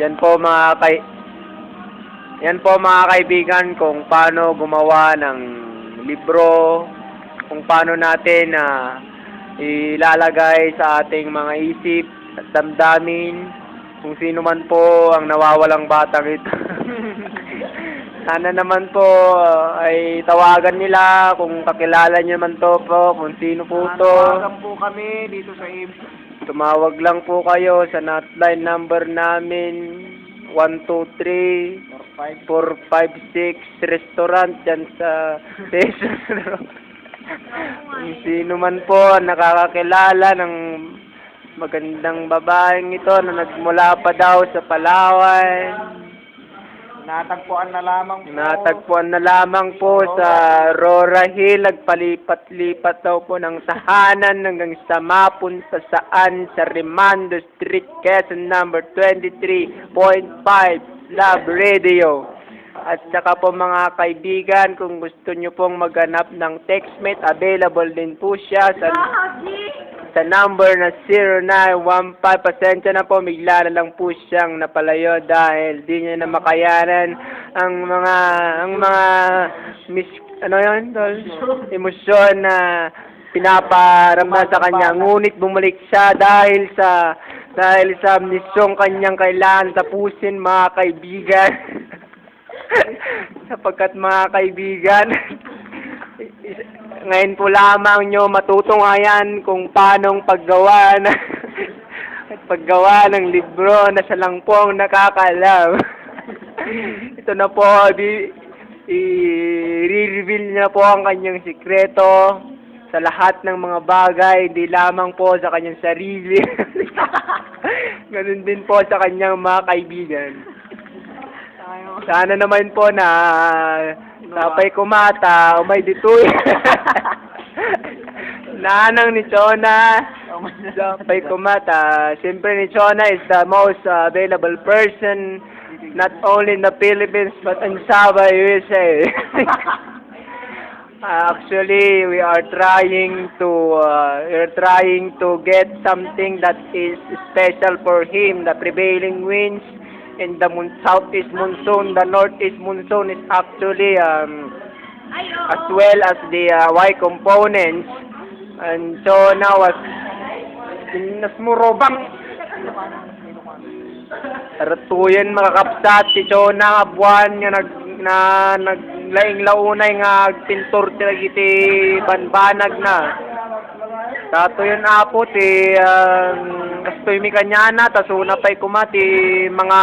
Yan po mga kaibigan kung paano gumawa ng libro, kung paano natin ilalagay sa ating mga isip at damdamin kung sino man po ang nawawalang batang ito. Sana naman po ay tawagan nila kung kakilala niyo man to po, kung sino po to. Tawagan po kami dito sa Tumawag lang po kayo sa hotline number namin 123-456 restaurant dyan sa Pesos Road. Kung sino man po nakakakilala ng magandang babaeng ito na nagmula pa daw sa Palawan, natagpuan na lamang po sa Rora Hill. Nagpalipat-lipat daw po ng tahanan hanggang sa mapunta saan sa Rimando Street, Quezon number 23.5 Love Radio. At saka po mga kaibigan, kung gusto nyo pong maghanap ng textmate, available din po siya sa number na 0915. Pasensya na po, bigla na lang po siyang napalayo dahil di niya na makayanan ang mga emosyon na pinaparamdam sa kanya. Ngunit bumalik siya dahil sa misyong kanyang kailangan tapusin, mga kaibigan. Sapagkat mga kaibigan, ngayon po lamang nyo matutunghayan kung paanong paggawa ng libro na siya lang pong nakakalam. Ito na po, i-reveal niya po ang kanyang sikreto sa lahat ng mga bagay, hindi lamang po sa kanyang sarili. Ganun din po sa kanyang mga kaibigan. Sana naman po na tapay kumata, umay ditoy. Nanang ni Chona, tapay kumata. Siyempre ni Chona is the most available person, not only in the Philippines, but in Sabah, USA. Actually, we are trying to get something that is special for him. The prevailing winds in the southeast monsoon, the northeast monsoon is actually as well as the Y components. And so now as nasmurobang ratuyan makakapsat si Chona nga buwan nga naglaing launay nga pintor iti banbanag na. Tato yun apo ti kastoy mi kanya na tasuna pa'y kumati mga